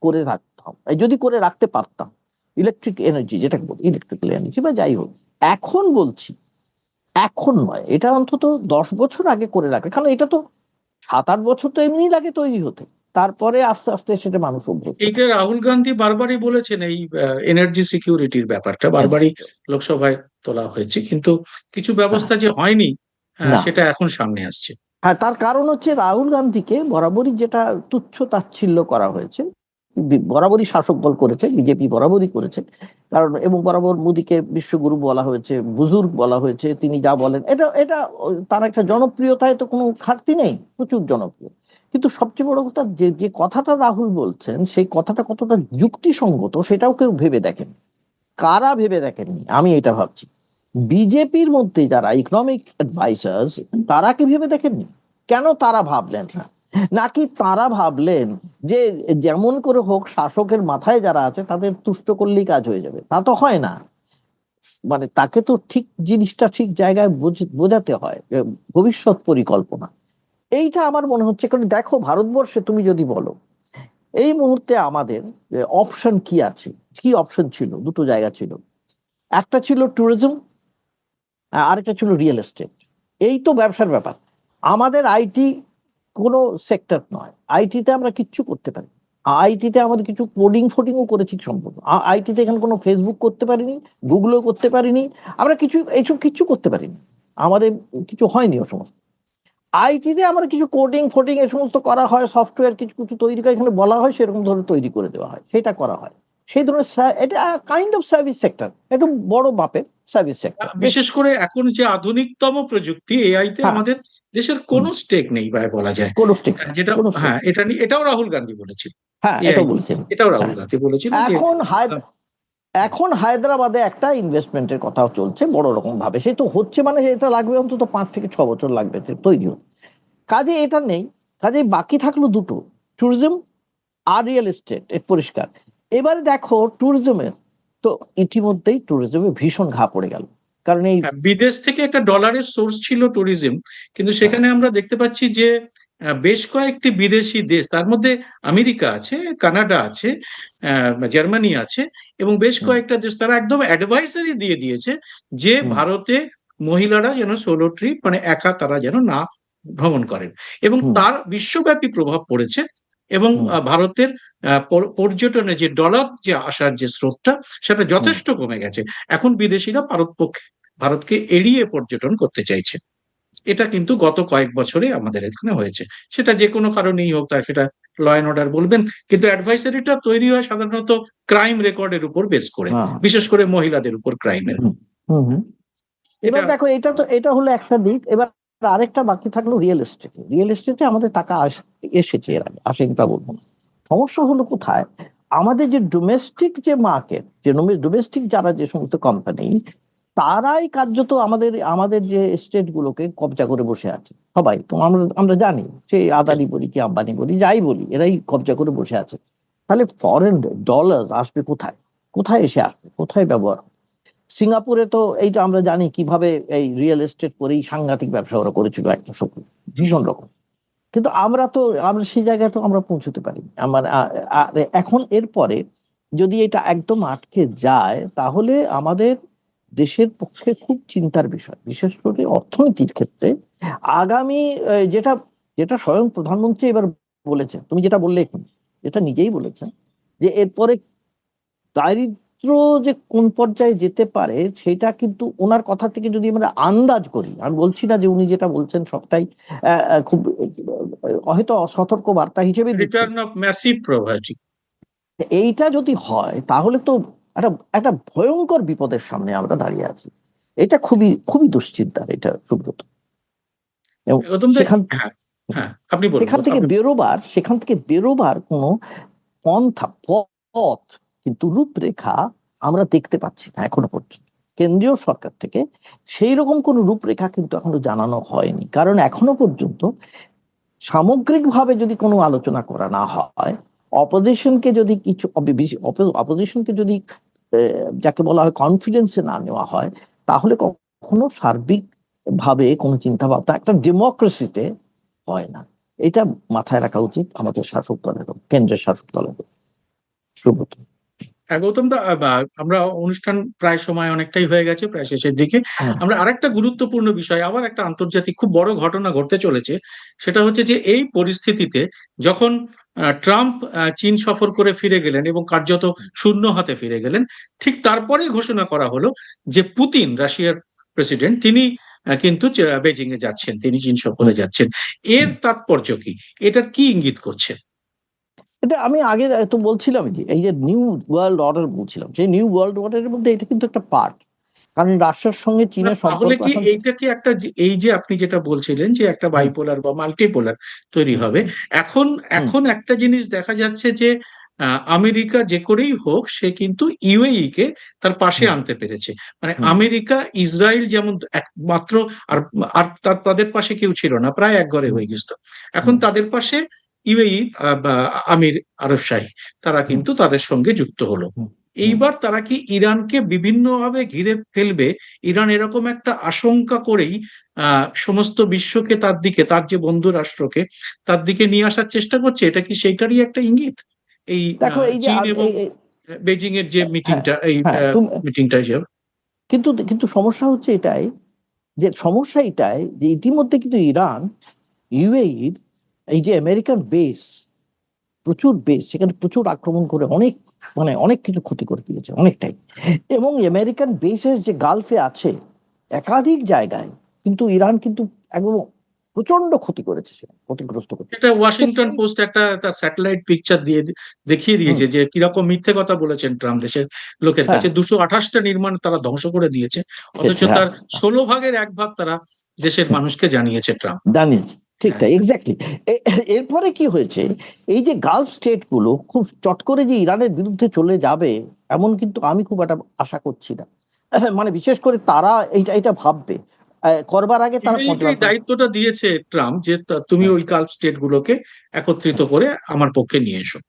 Speaker 1: করে রাখতাম, যদি করে রাখতে পারতাম, ইলেকট্রিক এনার্জি, যেটা বলি ইলেকট্রিক্যাল এনার্জি বা যাই হোক, এখন বলছি, এখন নয়, এটা অন্তত 10 বছর আগে করে রাখে, কারণ এটা তো 7-8 বছর তো এমনি লাগে তৈরি হতে, তারপরে আস্তে আস্তে সেটা মানুষ অভ্যস্ত
Speaker 2: এইটা
Speaker 1: থাকে।
Speaker 2: রাহুল গান্ধী বারবারই বলেছেন, এই এনার্জি সিকিউরিটির ব্যাপারটা বারবারই লোকসভায় তোলা হয়েছে, কিন্তু কিছু
Speaker 1: হ্যাঁ,
Speaker 2: ব্যবস্থা যে হয়নি
Speaker 1: না,
Speaker 2: সেটা এখন সামনে আসছে।
Speaker 1: হ্যাঁ, তার কারণ হচ্ছে রাহুল গান্ধীকে বরাবরই যেটা তুচ্ছ তাচ্ছিল্য করা হয়েছে, বরাবরই শাসক দল করেছে, বিজেপি বরাবরই করেছে, কারণ এবং বরাবর মোদীকে বিশ্বগুরু বলা হয়েছে, বুজুর্গ বলা হয়েছে, তিনি যা বলেন এটা এটা তার একটা জনপ্রিয়তায় তো কোনো ঘাটতি নেই, প্রচুর জনপ্রিয়। কিন্তু সবচেয়ে বড় কথা, যে যে কথাটা রাহুল বলছেন সেই কথাটা কতটা যুক্তিসঙ্গত সেটাও কেউ ভেবে দেখেন। কারা ভেবে দেখেননি আমি এটা ভাবছি, বিজেপির মধ্যে যারা ইকোনমিক অ্যাডভাইসার্স, তারা কি ভেবে দেখেননি? কেন তারা ভাবলেন না? নাকি তারা ভাবলেন যে যেমন করে হোক শাসকের মাথায় যারা আছে তাদের তুষ্ট করলেই কাজ হয়ে যাবে? তা তো হয় না, মানে তাকে তো ঠিক জিনিসটা ঠিক জায়গায় বোঝাতে হয়, ভবিষ্যৎ পরিকল্পনা। এইটা আমার মনে হচ্ছে, কারণ দেখো ভারতবর্ষে তুমি যদি বলো এই মুহূর্তে আমাদের অপশন কি আছে, কি অপশন ছিল, দুটো জায়গা ছিল, একটা ছিল ট্যুরিজম, আরেকটা ছিল রিয়েল এস্টেট। এই তো ব্যবসার ব্যাপার। আমাদের আইটি কোনো সেক্টর নয়, আইটিতে আমরা কিচ্ছু করতে পারি, আইটিতে আমাদের কিছু কোডিং ফোডিংও করেছি সম্পূর্ণ, আইটিতে এখানে কোনো ফেসবুক করতে পারিনি, গুগলও করতে পারিনি, আমরা কিছু এইসব কিচ্ছু করতে পারিনি, আমাদের কিছু হয়নি ও সমস্ত। আইটিতে আমরা কিছু কোডিং ফোডিং এই সমস্ত করা হয়, সফটওয়্যার কিছু কিছু তৈরি করে, এখানে বলা হয় সেরকম ধরনের তৈরি করে দেওয়া হয়, সেটা করা হয়। সেই ধরনের এটা কাইন্ড অফ সার্ভিস সেক্টর, একটু বড় মাপের সার্ভিস সেক্টর, বেশ।
Speaker 2: বিশেষ করে এখন যে আধুনিকতম প্রযুক্তি এআইতে
Speaker 1: হ্যাঁ,
Speaker 2: আমাদের দেশের
Speaker 1: হুম,
Speaker 2: কোনো স্টেক নেই প্রায় বলা যায়।
Speaker 1: কোনো স্টেক নেই,
Speaker 2: যেটা,
Speaker 1: কোনো স্টেক
Speaker 2: হ্যাঁ,
Speaker 1: নেই।
Speaker 2: এটা নিয়ে এটাও রাহুল গান্ধী বলেছিল।
Speaker 1: হ্যাঁ,
Speaker 2: এআই
Speaker 1: এটাও
Speaker 2: নিয়ে
Speaker 1: বলছেন।
Speaker 2: এটাও রাহুল
Speaker 1: হ্যাঁ,
Speaker 2: গান্ধী বলেছিল যে
Speaker 1: এখন
Speaker 2: আহ,
Speaker 1: এখন হায়দ্রাবাদে একটা ইনভেস্টমেন্টের কথাও চলছে বড় রকম ভাবে, সে তো হচ্ছে, মানে এটা লাগবে অন্তত 5 থেকে 6 বছর লাগবে তৈরি হতে। কাজে এটা নেই, কাজে বাকি থাকলো দুটো, ট্যুরিজম আর রিয়েল এস্টেট, এর পরিষ্কার। এবারে দেখো ট্যুরিজমের, তো ইতিমধ্যেই ট্যুরিজমে ভীষণ ঘা পড়ে গেল, কারণ এই,
Speaker 2: হ্যাঁ, বিদেশ থেকে একটা ডলারের সোর্স ছিল ট্যুরিজম, কিন্তু
Speaker 1: হ্যাঁ,
Speaker 2: সেখানে আমরা দেখতে পাচ্ছি যে বেশ কয়েকটি বিদেশি দেশ, তার মধ্যে আমেরিকা আছে, কানাডা আছে, জার্মানি আছে, এবং বেশ
Speaker 1: হুম,
Speaker 2: কয়েকটা দেশ তারা একদম অ্যাডভাইসারি দিয়ে দিয়েছে যে
Speaker 1: হুম,
Speaker 2: ভারতে মহিলারা যেন সোলো ট্রিপ, মানে একা তারা যেন না ভ্রমণ করেন, এবং
Speaker 1: হুম,
Speaker 2: তার বিশ্বব্যাপী প্রভাব পড়েছে। এবং
Speaker 1: হুম
Speaker 2: ভারতের পর্যটনে যে ডলার যে আসার যে স্রোতটা সেটা
Speaker 1: হুম
Speaker 2: যথেষ্ট কমে গেছে। এখন বিদেশিরা ভারতকে এড়িয়ে পর্যটন করতে চাইছে। এটা কিন্তু গত কয়েক বছরে আমাদের এখানে হয়েছে। সেটা যে কোনো কারণেই হোক, তার সেটা ল অ্যান্ড অর্ডার বলবেন, কিন্তু অ্যাডভাইসারিটা তৈরি হয় সাধারণত ক্রাইম রেকর্ডের উপর বেস করে,
Speaker 1: হ্যাঁ
Speaker 2: বিশেষ করে মহিলাদের উপর ক্রাইমের।
Speaker 1: হুম হুম হুম। এবার
Speaker 2: এটা
Speaker 1: দেখো, এটা হলো একটা দিক। এবার আরেকটা বাকি থাকলো রিয়েল এস্টেট। রিয়েল এস্টেটে আমাদের টাকা এসেছে, এর আগে আসেনি তা বলবো না। সমস্যা হলো কোথায়, আমাদের যে ডোমেস্টিক যে মার্কেট, যে ডোমেস্টিক যারা যে সমস্ত কোম্পানি, তারাই কার্যত আমাদের আমাদের যে স্টেট গুলোকে কবজা করে বসে আছে। সবাই তো আমরা আমরা জানি, সেই
Speaker 2: ঠিক।
Speaker 1: আদানি বলি কি আম্বানি বলি যাই বলি, এরাই কবজা করে বসে আছে। তাহলে ফরেন ডলার আসবে কোথায়? কোথায় এসে আসবে, কোথায় ব্যবহার হবে? সিঙ্গাপুরে তো এইটা আমরা জানি কিভাবে এই রিয়েল এস্টেট করেই সাংঘাতিক ব্যবসা ওরা করেছিল একটা সময়, ভীষণ রকম। কিন্তু আমরা সেই জায়গায় তো আমরা পৌঁছতে পারি। আমার এখন এরপরে যদি এটা একদম আটকে যায়, তাহলে আমাদের দেশের পক্ষে খুব চিন্তার বিষয়, বিশেষ করে অর্থনীতির ক্ষেত্রে। আগামী যেটা যেটা স্বয়ং প্রধানমন্ত্রী এবার বলেছেন, তুমি যেটা বললে এখন, এটা নিজেই বলেছেন, যে এরপরে দারিদ্র যে কোন পর্যায়ে যেতে পারে সেটা কিন্তু ওনার কথা থেকে যদি আমরা আন্দাজ করি, আমি বলছি না যে উনি যেটা বলছেন সবটাই খুব হয়তো সতর্ক বার্তা হিসেবে দিচ্ছেন।
Speaker 2: Return of massive poverty.
Speaker 1: এইটা যদি হয় তাহলে তো একটা একটা ভয়ঙ্কর বিপদের সামনে আমরা দাঁড়িয়ে আছি। এটা খুবই খুবই দুশ্চিন্তার, এটা সুব্রত। এবং
Speaker 2: গৌতম দা,
Speaker 1: সেখান
Speaker 2: হ্যাঁ, হ্যাঁ, আপনি বলুন,
Speaker 1: সেখান থেকে
Speaker 2: আপনি।
Speaker 1: বেরোবার সেখান থেকে বেরোবার কোনো পন্থা, পথ কিন্তু রূপরেখা আমরা দেখতে পাচ্ছি না এখনো পর্যন্ত। কেন্দ্রীয় সরকার থেকে সেই রকম কোনো রূপরেখা কিন্তু এখনো জানানো হয়নি, কারণ এখনো পর্যন্ত সামগ্রিকভাবে যদি কোনো আলোচনা করা না হয়, অপোজিশনকে যদি কিছু অপোজিশনকে যদি যাকে বলা হয় কনফিডেন্সে না নেওয়া হয়, তাহলে কখনো সার্বিক ভাবে কোনো চিন্তা ভাবনা একটা ডেমোক্রেসিতে হয় না। এটা মাথায় রাখা উচিত আমাদের শাসক দলের, কেন্দ্রের শাসক দলের। সুব্রত।
Speaker 2: হ্যাঁ গৌতম দা, আমরা অনুষ্ঠান প্রায় সময় অনেকটাই হয়ে গেছে, প্রায় শেষের দিকে।
Speaker 1: হুম
Speaker 2: আমরা আরেকটা গুরুত্বপূর্ণ বিষয়, আবার একটা আন্তর্জাতিক খুব বড় ঘটনা ঘটতে চলেছে। সেটা হচ্ছে যে এই পরিস্থিতিতে যখন ট্রাম্প চীন সফর করে ফিরে গেলেন এবং কার্যত শূন্য হাতে ফিরে গেলেন, ঠিক তারপরেই ঘোষণা করা হলো যে পুতিন, রাশিয়ার প্রেসিডেন্ট, তিনি কিন্তু বেজিং এ যাচ্ছেন, তিনি চীন সফরে
Speaker 1: হুম
Speaker 2: যাচ্ছেন। এর
Speaker 1: হুম।
Speaker 2: তাৎপর্য কি? এটার কি ইঙ্গিত করছে?
Speaker 1: এটা আমি আগে তো বলছিলাম, যে এই যে নিউ ওয়ার্ল্ড অর্ডার বলছিলাম, সেই নিউ ওয়ার্ল্ড অর্ডারের মধ্যে এটা কিন্তু একটা পার্ট। কারণ রাশিয়ার সঙ্গে
Speaker 2: না,
Speaker 1: চীনের
Speaker 2: তাহলে
Speaker 1: সম্পর্ক
Speaker 2: কি
Speaker 1: এখন।
Speaker 2: এইটা কি একটা এই যে আপনি যেটা বলছিলেন যে একটা
Speaker 1: হুম
Speaker 2: বাইপোলার বা মাল্টিপোলার তৈরি
Speaker 1: হুম
Speaker 2: হবে,
Speaker 1: হুম
Speaker 2: এখন
Speaker 1: হুম
Speaker 2: এখন একটা জিনিস দেখা যাচ্ছে যে আমেরিকা যে করেই হোক সে কিন্তু ইউএই কে তার পাশে
Speaker 1: হুম
Speaker 2: আনতে পেরেছে। মানে
Speaker 1: হুম
Speaker 2: আমেরিকা ইসরায়েল যেমন একমাত্র, আর আর তাদের পাশে কেউ ছিল না, প্রায় একঘরে
Speaker 1: হুম
Speaker 2: হয়ে গেছিল। এখন
Speaker 1: হুম
Speaker 2: তাদের পাশে ইউএই বা আমির আরব শাহী, তারা
Speaker 1: হুম
Speaker 2: কিন্তু তাদের সঙ্গে যুক্ত হলো।
Speaker 1: হুম হুম।
Speaker 2: এইবার তারা কি ইরানকে বিভিন্নভাবে ঘিরে ফেলবে? ইরান এরকম একটা আশঙ্কা করেই সমস্ত বিশ্বকে তার দিকে, তার যে বন্ধু রাষ্ট্রকে তার দিকে নিয়ে আসার চেষ্টা করছে। এটা কি সেইটারই একটা ইঙ্গিত, এই
Speaker 1: দেখো এই যে
Speaker 2: চীন এবং বেজিং এর যে
Speaker 1: হ্যাঁ
Speaker 2: মিটিংটা, এই
Speaker 1: হ্যাঁ তুমি,
Speaker 2: মিটিংটা যে
Speaker 1: কিন্তু কিন্তু সমস্যা হচ্ছে এটাই, যে সমস্যা এটাই যে ইতিমধ্যে কিন্তু ইরান ইউএইর এই যে আমেরিকান বেস, প্রচুর বেস, সেখানে প্রচুর আক্রমণ করে অনেক, মানে অনেক কিছু ক্ষতি করে দিয়েছে অনেকটাই। এবং আমেরিকান বেসেস যে গালফে আছে একাধিক জায়গায়, কিন্তু ইরান কিন্তু একদম প্রচন্ড ক্ষতি করেছে, সেটা ক্ষতিগ্রস্ত করছে।
Speaker 2: এটা
Speaker 1: তো
Speaker 2: ওয়াশিংটন
Speaker 1: সেই
Speaker 2: পোস্ট একটা তার স্যাটেলাইট পিকচার দিয়ে দেখিয়ে
Speaker 1: হুম
Speaker 2: দিয়েছে যে কিরকম মিথ্যে কথা বলেছেন ট্রাম্প দেশের লোকের
Speaker 1: হ্যাঁ
Speaker 2: কাছে। 228টা নির্মাণ তারা ধ্বংস করে দিয়েছে, অথচ
Speaker 1: হ্যাঁ
Speaker 2: তার 16 ভাগের 1 ভাগ তারা দেশের মানুষকে জানিয়েছে ট্রাম্প।
Speaker 1: জানিয়েছে, ঠিক
Speaker 2: হ্যাঁ,
Speaker 1: তাই, এক্স্যাক্টলি। এরপরে কি হয়েছে, এই যে গালফ স্টেট গুলো খুব চট করে যে ইরানের বিরুদ্ধে চলে যাবে, এমন কিন্তু আমি খুব একটা আশা করছি না। মানে বিশেষ করে তারা এইটা এটা ভাববে, করবার আগে তারা
Speaker 2: ইউএইকে এই
Speaker 1: 50 বার।
Speaker 2: দায়িত্বটা দিয়েছে ট্রাম্প যে তুমি
Speaker 1: হ্যাঁ,
Speaker 2: ওই গালফ স্টেট গুলোকে একত্রিত
Speaker 1: হ্যাঁ,
Speaker 2: করে আমার পক্ষে নিয়ে এসো।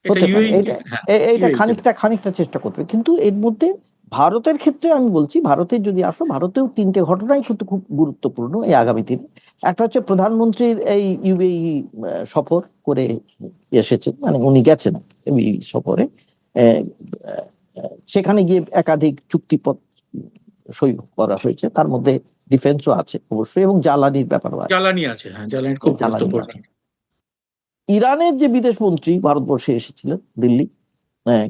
Speaker 2: এটা
Speaker 1: হতে পারে
Speaker 2: ইউএই,
Speaker 1: এইটা,
Speaker 2: হ্যাঁ,
Speaker 1: এইটা
Speaker 2: ইউএই কে।
Speaker 1: খানিকটা খানিকটা চেষ্টা করবে, কিন্তু এর মধ্যে ভারতের ক্ষেত্রে আমি বলছি, ভারতের যদি আসো, ভারতেও তিনটে ঘটনাই কিন্তু খুব গুরুত্বপূর্ণ এই আগামী দিনে। একটা হচ্ছে প্রধানমন্ত্রীর এই ইউএই সফর করে এসেছেন, মানে উনি গেছেন এই সফরে। আহ, সেখানে গিয়ে একাধিক চুক্তিপত্র সই করা হয়েছে, তার মধ্যে ডিফেন্সও আছে অবশ্যই, এবং জ্বালানির ব্যাপারও আছে।
Speaker 2: জ্বালানি আছে, হ্যাঁ, জ্বালানি খুব
Speaker 1: জ্বালানি
Speaker 2: গুরুত্বপূর্ণ।
Speaker 1: আছে। ইরানের যে বিদেশ মন্ত্রী ভারতবর্ষে এসেছিলেন দিল্লি,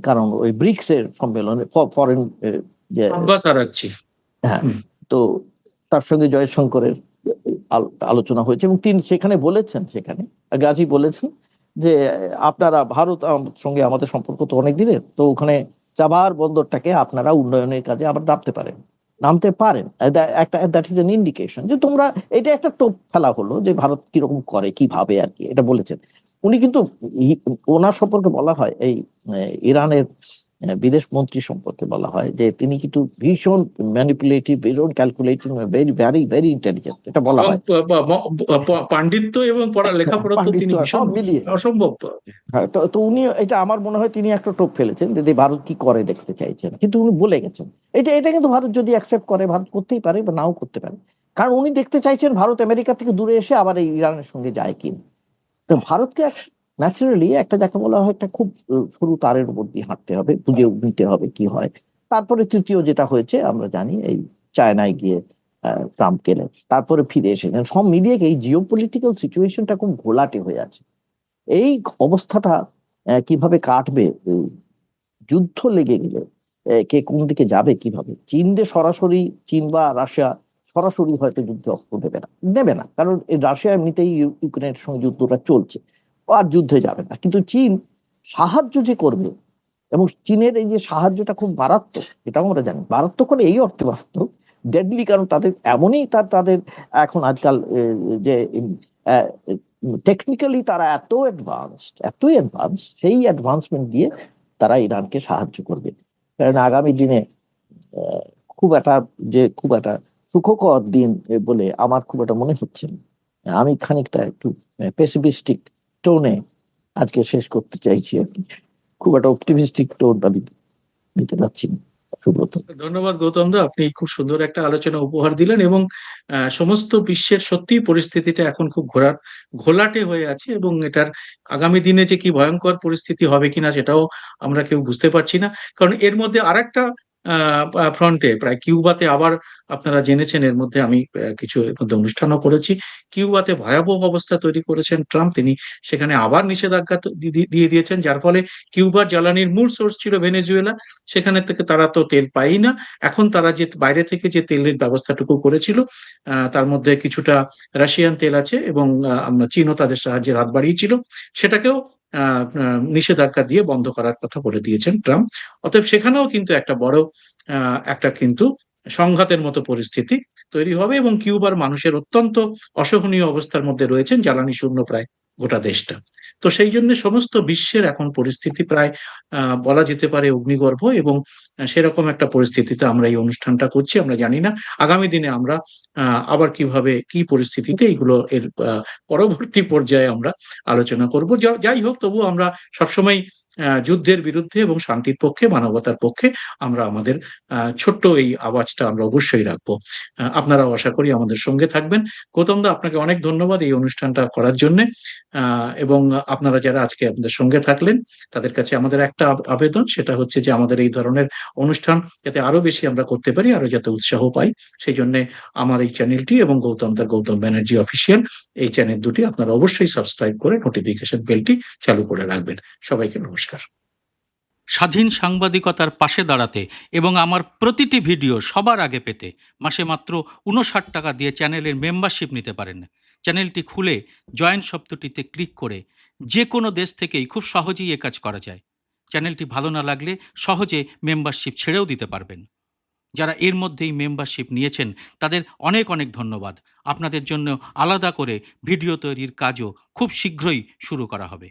Speaker 1: কারণ ওই ব্রিক্স এর সম্মেলনে ফরেন যে,
Speaker 2: আব্বাস আরাকচি।
Speaker 1: হ্যাঁ, তো তার সঙ্গে জয়শঙ্করের আলোচনা হয়েছে এবং তিনি সেখানে বলেছেন, সেখানে গাজী বলেছেন যে আপনারা ভারত সঙ্গে আমাদের সম্পর্ক তো অনেক দিনের, তো ওখানে চাবার বন্দরটাকে আপনারা উন্নয়নের কাজে আবার নামতে পারেন। একটা দ্যাট ইজ এন ইন্ডিকেশন যে তোমরা, এটা একটা টোপ ফেলা হলো যে ভারত কিরকম করে কিভাবে আর কি, এটা বলেছেন উনি। কিন্তু ওনার সম্পর্কে বলা হয়, এই ইরানের বিদেশ মন্ত্রী সম্পর্কে বলা হয় যে তিনি কিন্তু ভীষণ ম্যানিপুলেটিভ, ভীষণ calculative, very very very intelligent, এটা বলা
Speaker 2: এবং
Speaker 1: হয়।
Speaker 2: পাণ্ডিত্য এবং লেখাপড়া তো তিনি
Speaker 1: পাণ্ডিত্য
Speaker 2: ভীষণ
Speaker 1: সব মিলিয়ে,
Speaker 2: অসম্ভব।
Speaker 1: হ্যাঁ, তো উনি, এটা আমার মনে হয় তিনি একটা টোপ ফেলেছেন যে ভারত কি করে দেখতে চাইছেন, কিন্তু উনি বলে গেছেন। এটা কিন্তু ভারত যদি অ্যাকসেপ্ট করে, ভারত করতেই পারে বা নাও করতে পারে, কারণ উনি দেখতে চাইছেন ভারত আমেরিকা থেকে দূরে এসে আবার এই ইরানের সঙ্গে যায় কি। তো ভারতকে ন্যাচারালি একটা, যাকে বলা হয়, একটা খুব সরু তারের উপর দিয়ে হাঁটতে হবে, বুঝে নিতে হবে কি হয়। তারপরে তৃতীয় যেটা হয়েছে আমরা জানি, এই চায়নায় গিয়ে ট্রাম্প গেলেন, তারপরে ফিরে এসেছেন। সব মিলিয়ে এই জিও পলিটিক্যাল সিচুয়েশনটা খুব ঘোলাটে হয়ে আছে। এই অবস্থাটা কিভাবে কাটবে, যুদ্ধ লেগে গেলে কে কোন দিকে যাবে কিভাবে, চীন দিয়ে সরাসরি, চীন বা রাশিয়া সরাসরি হয়তো যুদ্ধে অস্ত্র নেবে না, কারণ এই রাশিয়া এমনিতেই ইউক্রেনের সঙ্গে যুদ্ধটা চলছে, ও আর যুদ্ধে যাবে না। কিন্তু চীন সাহায্য যে করবে, এবং চীনের এই যে সাহায্যটা খুব মারাত্মক, এটাও আমরা জানি। মারাত্মক করে এই অর্থে মারাত্মক, ডেডলি, কারণ তাদের এমনই তাদের এখন আজকাল যে টেকনিক্যালি তারা এতই অ্যাডভান্স, সেই অ্যাডভান্সমেন্ট দিয়ে তারা ইরানকে সাহায্য করবে। কারণ আগামী দিনে আহ, খুব একটা সুখকর দিন বলে আমার খুব একটা মনে হচ্ছে না। আমি খানিকটা একটু পেসিমিস্টিক টোনে আজকে শেষ করতে চাইছি আর কি। খুব একটা অপটিমিস্টিক টোন আমি দিতে পারছি না, সুব্রত।
Speaker 2: ধন্যবাদ গৌতম দা, আপনি খুব সুন্দর একটা আলোচনা উপহার দিলেন এবং সমস্ত বিশ্বের সত্যি পরিস্থিতিটা এখন খুব ঘোলাটে হয়ে আছে এবং এটার আগামী দিনে যে কি ভয়ঙ্কর পরিস্থিতি হবে কিনা সেটাও আমরা কেউ বুঝতে পারছি না। কারণ এর মধ্যে আরেকটা ফ্রন্টে, প্রায় কিউবাতে আবার, আপনারা জেনেছেন এর মধ্যে আমি কিছু এর মধ্যে অনুষ্ঠানও করেছি, কিউবাতে ভয়াবহ অবস্থা তৈরি করেছেন ট্রাম্প। তিনি সেখানে আবার নিষেধাজ্ঞা দিয়ে দিয়েছেন, যার ফলে কিউবার জ্বালানির মূল সোর্স ছিল ভেনেজুয়েলা, সেখানে থেকে তারা তো তেল পাই না। এখন তারা যে বাইরে থেকে যে তেলের ব্যবস্থাটুকু করেছিল, তার মধ্যে কিছুটা রাশিয়ান তেল আছে এবং চীনও তাদের সাহায্যের হাত বাড়িয়েছিল, সেটাকেও নিষেধাজ্ঞা দিয়ে বন্ধ করার কথা বলে দিয়েছেন ট্রাম্প। অতএব সেখানেও কিন্তু একটা বড় একটা কিন্তু সংঘাতের মতো পরিস্থিতি তৈরি হবে এবং কিউবার মানুষের অত্যন্ত অসহনীয় অবস্থার মধ্যে রয়েছেন, জ্বালানি শূন্য প্রায় গোটা দেশটা। তো সেই জন্য সমস্ত বিশ্বের এখন পরিস্থিতি প্রায় বলা যেতে পারে অগ্নিগর্ভ, এবং সেরকম একটা পরিস্থিতিতে আমরা এই অনুষ্ঠানটা করছি। আমরা জানি না আগামী দিনে আমরা আবার কিভাবে, কি পরিস্থিতিতে এইগুলো এর পরবর্তী পর্যায়ে আমরা আলোচনা করব। যাই হোক, তবু আমরা সবসময় যুদ্ধের বিরুদ্ধে এবং শান্তির পক্ষে, মানবতার পক্ষে আমরা আমাদের ছোট্ট এই আওয়াজটা আমরা অবশ্যই রাখবো। আপনারাও আশা করি আমাদের সঙ্গে থাকবেন। গৌতম দা, আপনাকে অনেক ধন্যবাদ এই অনুষ্ঠানটা করার জন্য। এবং আপনারা যারা আজকে আমাদের সঙ্গে থাকলেন, তাদের কাছে আমাদের একটা আবেদন, সেটা হচ্ছে যে আমাদের এই ধরনের অনুষ্ঠান যাতে আরো বেশি আমরা করতে পারি, আরো যাতে উৎসাহ পাই, সেই জন্য আমার এই চ্যানেলটি এবং গৌতম ব্যানার্জি অফিসিয়াল, এই চ্যানেল দুটি আপনারা অবশ্যই সাবস্ক্রাইব করে নোটিফিকেশন বেলটি চালু করে রাখবেন। সবাইকে নমস্কার।
Speaker 3: স্বাধীন সাংবাদিকতার পাশে দাঁড়াতে এবং আমার প্রতিটি ভিডিও সবার আগে পেতে মাসে মাত্র ৫৯ টাকা দিয়ে চ্যানেলের মেম্বারশিপ নিতে পারেন। চ্যানেলটি খুলে জয়েন শব্দটিতে ক্লিক করে যে কোনো দেশ থেকেই খুব সহজেই এ কাজ করা যায়। চ্যানেলটি ভালো না লাগলে সহজে মেম্বারশিপ ছেড়েও দিতে পারবেন। যারা এর মধ্যেই মেম্বারশিপ নিয়েছেন তাদের অনেক অনেক ধন্যবাদ। আপনাদের জন্য আলাদা করে ভিডিও তৈরির কাজও খুব শীঘ্রই শুরু করা হবে।